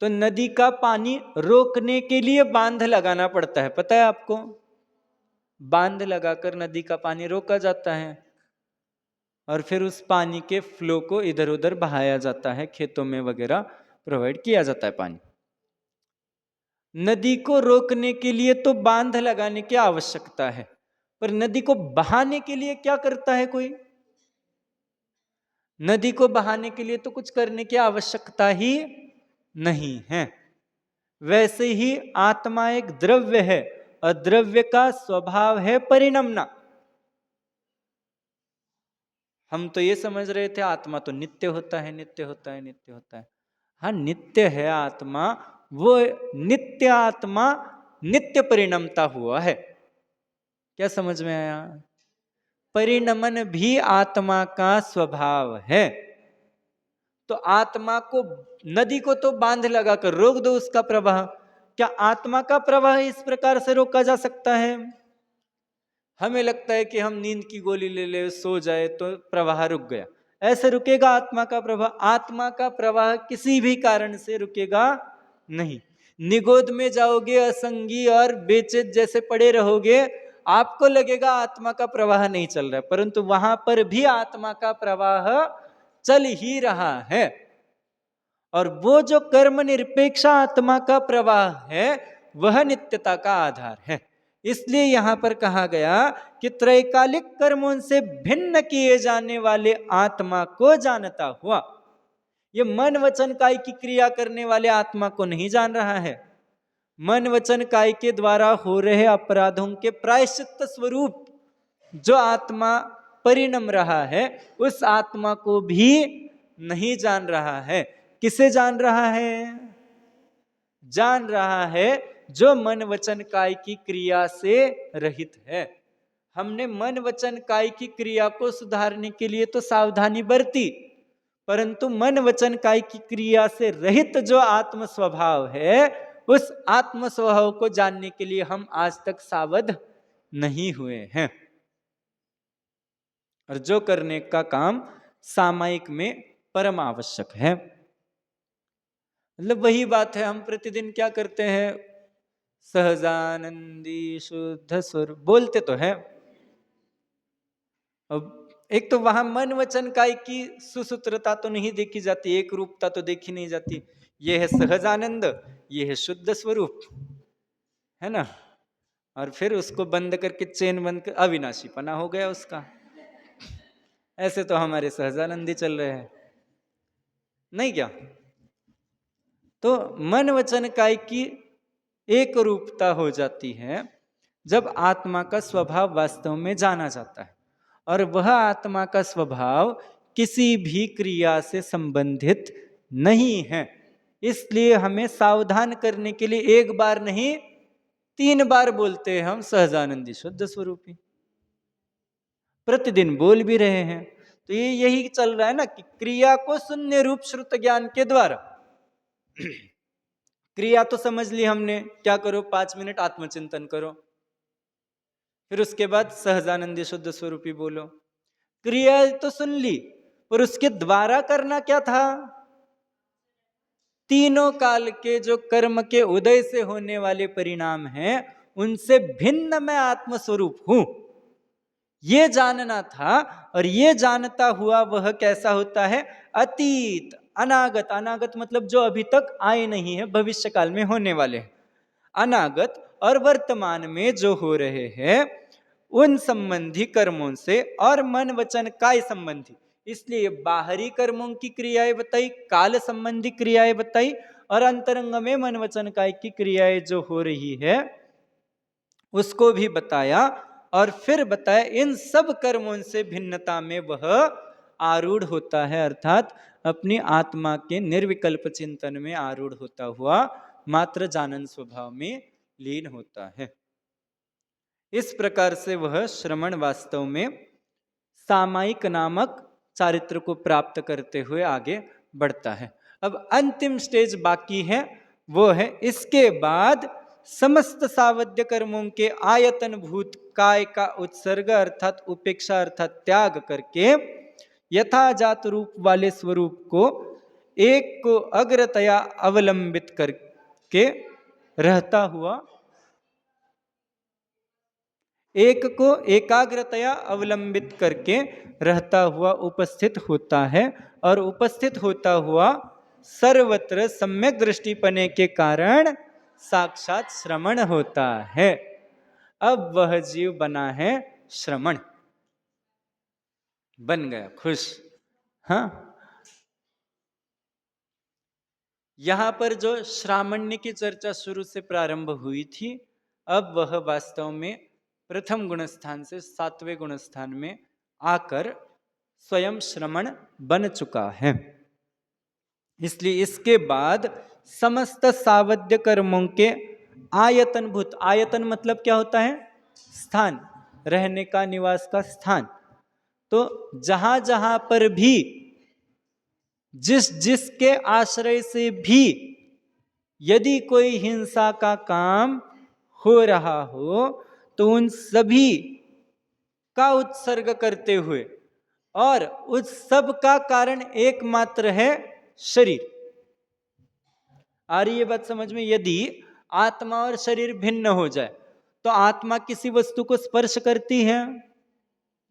तो नदी का पानी रोकने के लिए बांध लगाना पड़ता है, पता है आपको? बांध लगाकर नदी का पानी रोका जाता है और फिर उस पानी के फ्लो को इधर उधर बहाया जाता है, खेतों में वगैरह प्रोवाइड किया जाता है पानी। नदी को रोकने के लिए तो बांध लगाने की आवश्यकता है, पर नदी को बहाने के लिए क्या करता है कोई? नदी को बहाने के लिए तो कुछ करने की आवश्यकता ही नहीं है। वैसे ही आत्मा एक द्रव्य है और द्रव्य का स्वभाव है परिणमना। हम तो ये समझ रहे थे आत्मा तो नित्य होता है, नित्य होता है, नित्य होता है। हाँ, नित्य है आत्मा, वो नित्य आत्मा नित्य परिणमता हुआ है। क्या समझ में आया? परिणमन भी आत्मा का स्वभाव है। तो आत्मा को, नदी को तो बांध लगाकर रोक दो उसका प्रवाह। क्या आत्मा का प्रवाह इस प्रकार से रोका जा सकता है? हमें लगता है कि हम नींद की गोली ले ले, सो जाए तो प्रवाह रुक गया। ऐसे रुकेगा आत्मा का प्रवाह? आत्मा का प्रवाह किसी भी कारण से रुकेगा नहीं। निगोद में जाओगे असंगी और बेचैन जैसे पड़े रहोगे, आपको लगेगा आत्मा का प्रवाह नहीं चल रहा है, परंतु वहां पर भी आत्मा का प्रवाह चल ही रहा है। और वो जो कर्म निरपेक्ष आत्मा का प्रवाह है वह नित्यता का आधार है। इसलिए यहां पर कहा गया कि त्रैकालिक कर्मों से भिन्न किए जाने वाले आत्मा को जानता हुआ, ये मन वचन काय की क्रिया करने वाले आत्मा को नहीं जान रहा है। मन वचन काय के द्वारा हो रहे अपराधों के प्रायश्चित्त स्वरूप जो आत्मा परिणम रहा है, उस आत्मा को भी नहीं जान रहा है। किसे जान रहा है? जान रहा है जो मन वचन काय की क्रिया से रहित है। हमने मन वचन काय की क्रिया को सुधारने के लिए तो सावधानी बरती, परंतु मन वचन काय की क्रिया से रहित जो आत्म स्वभाव है, उस आत्म स्वभाव को जानने के लिए हम आज तक सावध नहीं हुए हैं। और जो करने का काम सामायिक में परम आवश्यक है। मतलब वही बात है, हम प्रतिदिन क्या करते हैं? सहजानंदी शुद्ध स्वर बोलते तो है। अब एक तो वहां मन वचन काय की सुसूत्रता तो नहीं देखी जाती, एक रूपता तो देखी नहीं जाती। ये है सहजानंद, ये है शुद्ध स्वरूप, है ना। और फिर उसको बंद करके चेन बंद कर अविनाशी पना हो गया उसका। ऐसे तो हमारे सहजानंदी चल रहे हैं, नहीं क्या? तो मन वचन काय की एक रूपता हो जाती है जब आत्मा का स्वभाव वास्तव में जाना जाता है, और वह आत्मा का स्वभाव किसी भी क्रिया से संबंधित नहीं है। इसलिए हमें सावधान करने के लिए एक बार नहीं 3 बार बोलते हैं हम सहजानंदी शुद्ध स्वरूपी। प्रतिदिन बोल भी रहे हैं। तो ये यही चल रहा है ना कि क्रिया को शून्य रूप श्रुत ज्ञान के द्वारा क्रिया तो समझ ली हमने, क्या करो? 5 मिनट आत्मचिंतन करो, फिर उसके बाद सहजानंदी शुद्ध स्वरूपी बोलो। क्रिया तो सुन ली, और उसके द्वारा करना क्या था? तीनों काल के जो कर्म के उदय से होने वाले परिणाम हैं, उनसे भिन्न मैं आत्मस्वरूप हूं, ये जानना था। और ये जानता हुआ वह कैसा होता है? अतीत, अनागत। अनागत मतलब जो अभी तक आए नहीं है, भविष्य काल में होने वाले हैं। अनागत और वर्तमान में जो हो रहे हैं, उन संबंधी कर्मों से और मन वचन काय संबंधी। इसलिए बाहरी कर्मों की क्रियाएं बताई, काल संबंधी क्रियाएं बताई, और अंतरंग में मन वचन काय की क्रियाएं जो हो रही है उसको भी बताया। और फिर बताया इन सब कर्मों से भिन्नता में वह आरूढ़ होता है, अर्थात अपनी आत्मा के निर्विकल्प चिंतन में आरूढ़ होता हुआ मात्र जानन स्वभाव में लीन होता है। इस प्रकार से वह श्रमण वास्तव में सामायिक नामक चारित्र को प्राप्त करते हुए आगे बढ़ता है। अब अंतिम स्टेज बाकी है, वो है इसके बाद समस्त सावध्य कर्मों के आयतन भूत काय का उत्सर्ग अर्थात उपेक्षा अर्थात त्याग करके यथाजात रूप वाले स्वरूप को एक को अग्रतया अवलंबित करके रहता हुआ, एक को एकाग्रतया अवलंबित करके रहता हुआ उपस्थित होता है। और उपस्थित होता हुआ सर्वत्र सम्यक दृष्टि पने के कारण साक्षात श्रमण होता है। अब वह जीव बना है श्रमण, बन गया खुश। हाँ, यहां पर जो श्रामण्य की चर्चा शुरू से प्रारंभ हुई थी, अब वह वास्तव में प्रथम गुणस्थान से 7वें गुणस्थान में आकर स्वयं श्रमण बन चुका है। इसलिए इसके बाद समस्त सावध्य कर्मों के आयतन भूत, आयतन मतलब क्या होता है? स्थान, रहने का, निवास का स्थान। तो जहां जहां पर भी जिस जिसके आश्रय से भी यदि कोई हिंसा का काम हो रहा हो, तो उन सभी का उत्सर्ग करते हुए, और उस सब का कारण एकमात्र है शरीर। आ रही ये बात समझ में? यदि आत्मा और शरीर भिन्न हो जाए तो आत्मा किसी वस्तु को स्पर्श करती है?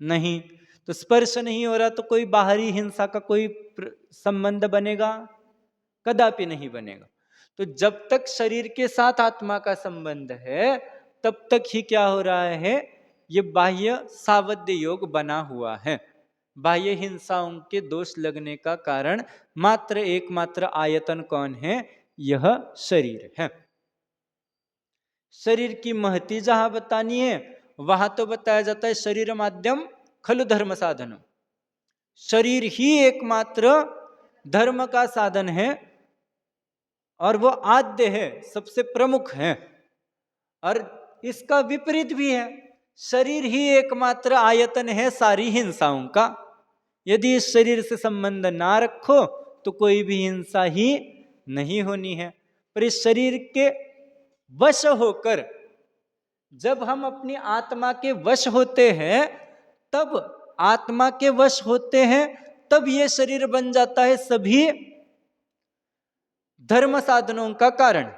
नहीं। तो स्पर्श नहीं हो रहा तो कोई बाहरी हिंसा का कोई संबंध बनेगा? कदापि नहीं बनेगा। तो जब तक शरीर के साथ आत्मा का संबंध है तब तक ही क्या हो रहा है, ये बाह्य सावध्य योग बना हुआ है। बाह्य हिंसाओं के दोष लगने का कारण मात्र एकमात्र आयतन कौन है, यह शरीर है। शरीर की महती जहां बतानी है वहां तो बताया जाता है शरीर माध्यम खलु धर्म साधन, शरीर ही एकमात्र धर्म का साधन है और वो आद्य है, सबसे प्रमुख है। और इसका विपरीत भी है, शरीर ही एकमात्र आयतन है सारी हिंसाओं का। यदि इस शरीर से संबंध ना रखो तो कोई भी हिंसा ही नहीं होनी है। पर इस शरीर के वश होकर, जब हम अपनी आत्मा के वश होते हैं, तब आत्मा के वश होते हैं, तब ये शरीर बन जाता है सभी धर्म साधनों का कारण।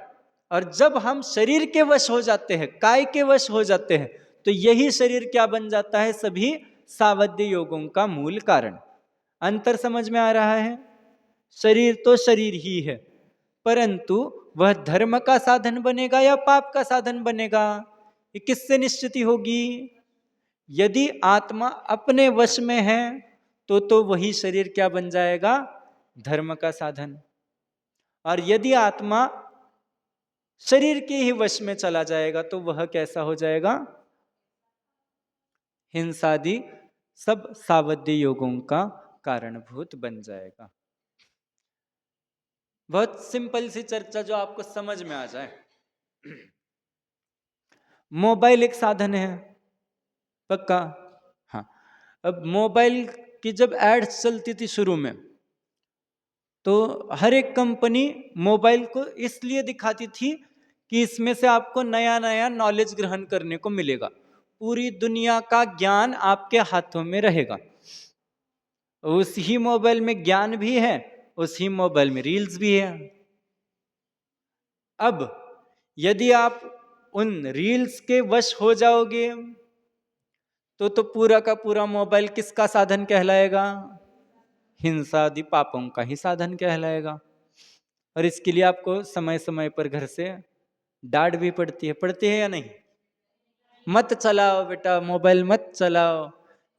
और जब हम शरीर के वश हो जाते हैं, काय के वश हो जाते हैं, तो यही शरीर क्या बन जाता है, सभी सावध्य योगों का मूल कारण। अंतर समझ में आ रहा है? शरीर तो शरीर ही है, परंतु वह धर्म का साधन बनेगा या पाप का साधन बनेगा, ये किससे निश्चित होगी? यदि आत्मा अपने वश में है तो वही शरीर क्या बन जाएगा, धर्म का साधन। और यदि आत्मा शरीर के ही वश में चला जाएगा तो वह कैसा हो जाएगा, हिंसादि सब सावध्य योगों का कारणभूत बन जाएगा। बहुत सिंपल सी चर्चा जो आपको समझ में आ जाए। मोबाइल एक साधन है, पक्का? हाँ। अब मोबाइल की जब एड्स चलती थी शुरू में, तो हर एक कंपनी मोबाइल को इसलिए दिखाती थी कि इसमें से आपको नया नया नॉलेज ग्रहण करने को मिलेगा, पूरी दुनिया का ज्ञान आपके हाथों में रहेगा। उसी मोबाइल में ज्ञान भी है, उसी मोबाइल में रील्स भी है। अब यदि आप उन रील्स के वश हो जाओगे तो पूरा का पूरा मोबाइल किसका साधन कहलाएगा, हिंसा आदि पापों का ही साधन कहलाएगा। और इसके लिए आपको समय समय पर घर से डांट भी पड़ती है या नहीं? मत चलाओ बेटा मोबाइल, मत चलाओ,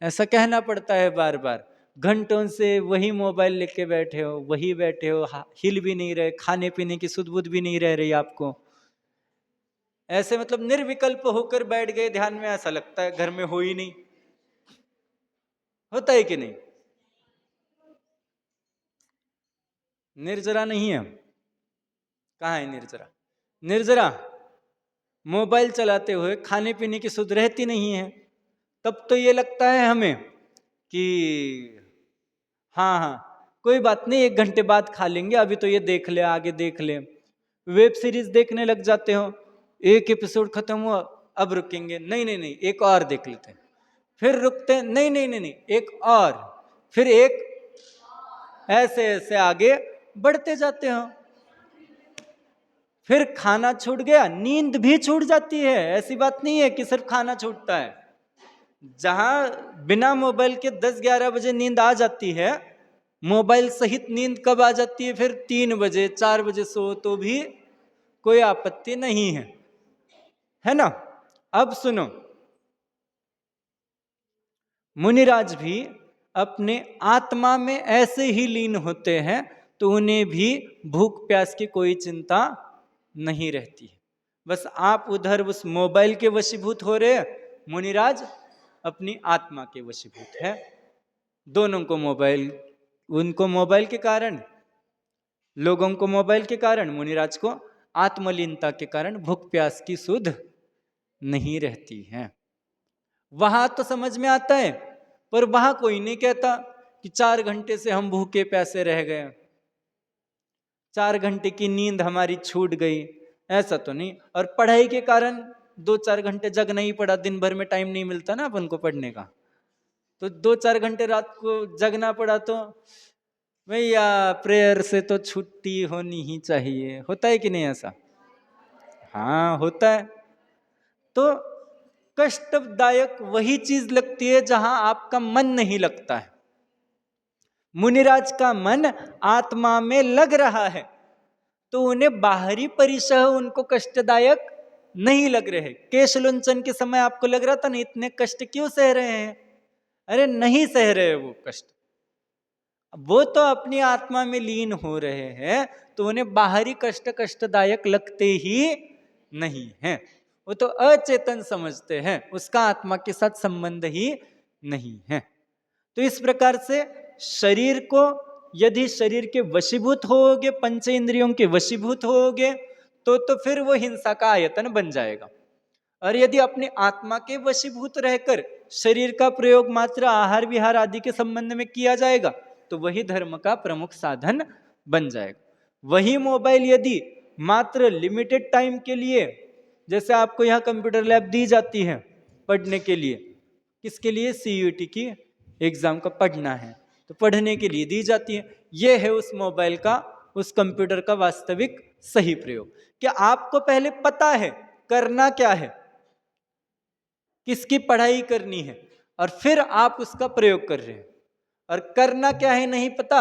ऐसा कहना पड़ता है बार बार। घंटों से वही मोबाइल लेके बैठे हो, वही बैठे हो, हिल भी नहीं रहे, खाने पीने की सुध बुध भी नहीं रह रही आपको। ऐसे मतलब निर्विकल्प होकर बैठ गए ध्यान में, ऐसा लगता है घर में हो ही नहीं। होता है कि नहीं? निर्जरा नहीं है? कहाँ है निर्जरा? निर्जरा मोबाइल चलाते हुए खाने पीने की सुध रहती नहीं है। तब तो ये लगता है हमें कि हाँ हाँ कोई बात नहीं, 1 घंटे बाद खा लेंगे, अभी तो ये देख ले, आगे देख ले। वेब सीरीज देखने लग जाते हो, एक एपिसोड खत्म हुआ, अब रुकेंगे, नहीं नहीं नहीं एक और देख लेते हैं, फिर रुकते हैं, नहीं नहीं नहीं नहीं एक और, फिर एक, ऐसे ऐसे आगे बढ़ते जाते हो। फिर खाना छूट गया, नींद भी छूट जाती है। ऐसी बात नहीं है कि सिर्फ खाना छूटता है। जहां बिना मोबाइल के 10-11 बजे नींद आ जाती है, मोबाइल सहित नींद कब आ जाती है? फिर 3 बजे 4 बजे सो तो भी कोई आपत्ति नहीं है ना? अब सुनो, मुनिराज भी अपने आत्मा में ऐसे ही लीन होते हैं तो उन्हें भी भूख प्यास की कोई चिंता नहीं रहती है। बस आप उधर उस मोबाइल के वशीभूत हो रहे हैं, मुनिराज अपनी आत्मा के वशीभूत है। दोनों को मोबाइल, उनको मोबाइल के कारण, लोगों को मोबाइल के कारण, मुनिराज को आत्मलीनता के कारण भूख प्यास की सुध नहीं रहती है। वहां तो समझ में आता है, पर वहां कोई नहीं कहता कि 4 घंटे से हम भूखे प्यासे रह गए, 4 घंटे की नींद हमारी छूट गई, ऐसा तो नहीं। और पढ़ाई के कारण 2-4 घंटे जगना ही पड़ा, दिन भर में टाइम नहीं मिलता ना अपन को पढ़ने का, तो 2-4 घंटे रात को जगना पड़ा, तो भैया प्रेयर से तो छुट्टी होनी ही चाहिए। होता है कि नहीं ऐसा? हाँ होता है। तो कष्टदायक वही चीज लगती है जहां आपका मन नहीं लगता है। मुनिराज का मन आत्मा में लग रहा है, तो उन्हें बाहरी परिसह उनको कष्टदायक नहीं लग रहे। केशलुंचन के समय आपको लग रहा था ना इतने कष्ट क्यों सह रहे हैं? अरे नहीं सह रहे वो कष्ट, वो तो अपनी आत्मा में लीन हो रहे हैं, तो उन्हें बाहरी कष्ट कष्टदायक लगते ही नहीं हैं। वो तो अचेतन समझते हैं, उसका आत्मा के साथ संबंध ही नहीं है। तो इस प्रकार से शरीर को यदि शरीर के वशीभूत होगे, पंच इंद्रियों के वशीभूत होगे, तो फिर वो हिंसा का आयतन बन जाएगा। और यदि अपने आत्मा के वशीभूत रहकर शरीर का प्रयोग मात्र आहार विहार आदि के संबंध में किया जाएगा, तो वही धर्म का प्रमुख साधन बन जाएगा। वही मोबाइल यदि मात्र लिमिटेड टाइम के लिए, जैसे आपको यहाँ कंप्यूटर लैब दी जाती है पढ़ने के लिए, किसके लिए? CUET की एग्जाम का पढ़ना है, तो पढ़ने के लिए दी जाती है। यह है उस मोबाइल का, उस कंप्यूटर का वास्तविक सही प्रयोग। क्या आपको पहले पता है करना क्या है, किसकी पढ़ाई करनी है, और फिर आप उसका प्रयोग कर रहे हैं। और करना क्या है नहीं पता,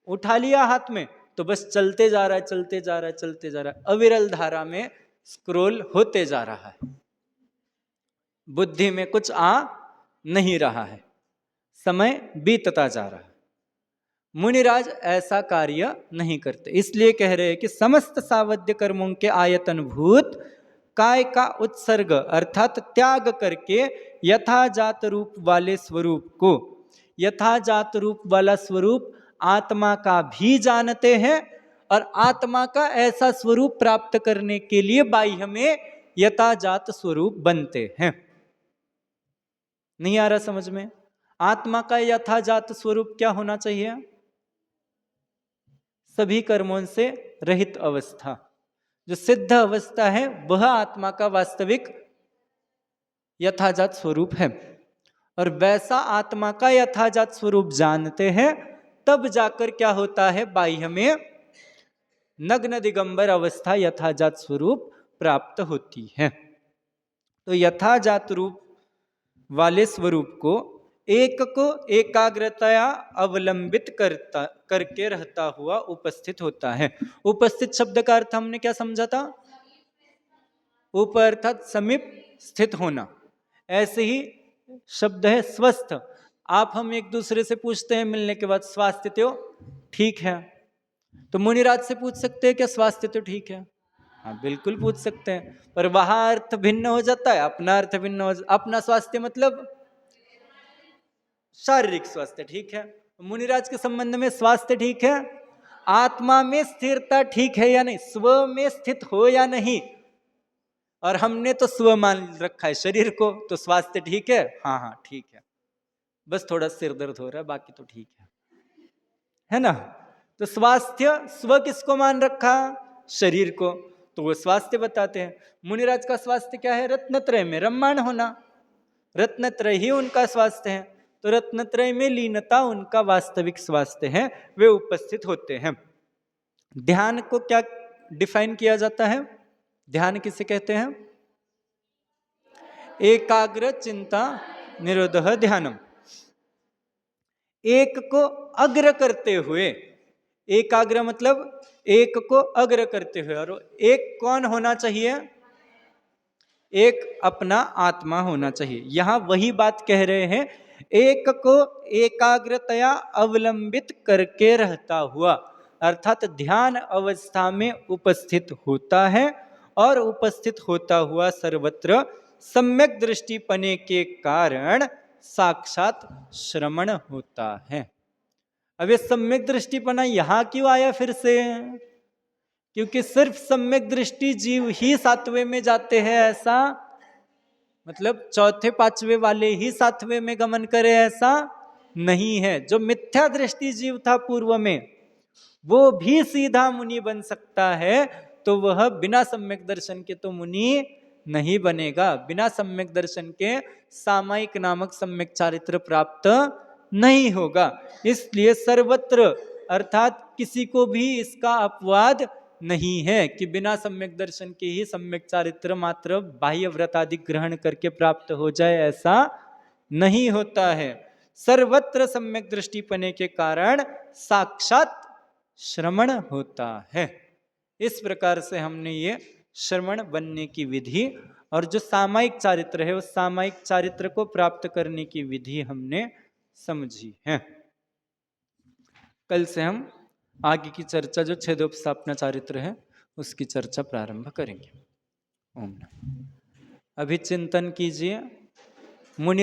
उठा लिया हाथ में तो बस चलते जा रहा है, चलते जा रहा है, चलते जा रहा है, अविरल धारा में स्क्रॉल होते जा रहा है, बुद्धि में कुछ आ नहीं रहा है, समय बीतता जा रहा है। मुनिराज ऐसा कार्य नहीं करते, इसलिए कह रहे हैं कि समस्त सावध्य कर्मों के आयतन भूत काय का उत्सर्ग अर्थात त्याग करके यथाजात रूप वाले स्वरूप को, यथाजात रूप वाला स्वरूप आत्मा का भी जानते हैं, और आत्मा का ऐसा स्वरूप प्राप्त करने के लिए बाह्य में यथाजात स्वरूप बनते हैं। नहीं आ रहा समझ में? आत्मा का यथाजात स्वरूप क्या होना चाहिए? सभी कर्मों से रहित अवस्था, जो सिद्ध अवस्था है वह आत्मा का वास्तविक यथाजात स्वरूप है। और वैसा आत्मा का यथाजात स्वरूप जानते हैं, तब जाकर क्या होता है, बाह्य में नग्न दिगंबर अवस्था यथाजात स्वरूप प्राप्त होती है। तो यथाजात रूप वाले स्वरूप को एक को एकाग्रतया अवलंबित करके रहता हुआ उपस्थित होता है। उपस्थित शब्द का अर्थ हमने क्या समझा था? ऊपर अर्थात समीप स्थित होना। ऐसे ही शब्द है स्वस्थ। आप हम एक दूसरे से पूछते हैं मिलने के बाद, स्वास्थ्य तो ठीक है, तो मुनिराज से पूछ सकते हैं क्या स्वास्थ्य तो ठीक है? हाँ बिल्कुल पूछ सकते हैं, पर वहां अर्थ भिन्न हो जाता है, अपना अर्थ भिन्न हो जाता है। अपना स्वास्थ्य मतलब शारीरिक स्वास्थ्य ठीक है, मुनिराज के संबंध में स्वास्थ्य ठीक है, आत्मा में स्थिरता ठीक है या नहीं, स्व में स्थित हो या नहीं। और हमने तो स्व मान रखा है शरीर को, तो स्वास्थ्य ठीक है, हाँ हाँ ठीक है, बस थोड़ा सिर दर्द हो रहा है, बाकी तो ठीक है ना? तो स्वास्थ्य स्व किसको मान रखा? शरीर को, तो वो स्वास्थ्य बताते हैं। मुनिराज का स्वास्थ्य क्या है? रत्नत्रय में रम्माण होना, रत्नत्रय ही उनका स्वास्थ्य है। तो रत्नत्रय में लीनता उनका वास्तविक स्वास्थ्य है, वे उपस्थित होते हैं। ध्यान को क्या डिफाइन किया जाता है? ध्यान किसे कहते हैं? एकाग्र चिंता निरोधः ध्यानम। एक को अग्र करते हुए, एकाग्र मतलब एक को अग्र करते हुए, और एक कौन होना चाहिए? एक अपना आत्मा होना चाहिए। यहां वही बात कह रहे हैं, एक को एकाग्रतया अवलंबित करके रहता हुआ, अर्थात ध्यान अवस्था में उपस्थित होता है, और उपस्थित होता हुआ सर्वत्र सम्यक दृष्टिपने के कारण साक्षात श्रवण होता है। अब ये सम्यक दृष्टिपना यहां क्यों आया फिर से? क्योंकि सिर्फ सम्यक दृष्टि जीव ही सातवें में जाते हैं, ऐसा मतलब चौथे पांचवे वाले ही सातवें में गमन करे, ऐसा नहीं है। जो मिथ्या दृष्टि जीव था पूर्व में, वो भी सीधा मुनि बन सकता है, तो वह बिना सम्यक दर्शन के तो मुनि नहीं बनेगा। बिना सम्यक दर्शन के सामायिक नामक सम्यक चारित्र प्राप्त नहीं होगा। इसलिए सर्वत्र अर्थात किसी को भी इसका अपवाद नहीं है कि बिना सम्यक दर्शन के ही सम्यक चारित्र मात्र बाह्य व्रत आदि ग्रहण करके प्राप्त हो जाए, ऐसा नहीं होता है। सर्वत्र सम्यक दृष्टिपने के कारण साक्षात श्रमण होता है। इस प्रकार से हमने ये श्रमण बनने की विधि और जो सामायिक चारित्र है उस सामायिक चारित्र को प्राप्त करने की विधि हमने समझी है। कल से हम आगे की चर्चा जो छेदोपस्थापना चारित्र है उसकी चर्चा प्रारंभ करेंगे। ओम नमः। अभी चिंतन कीजिए। मुनि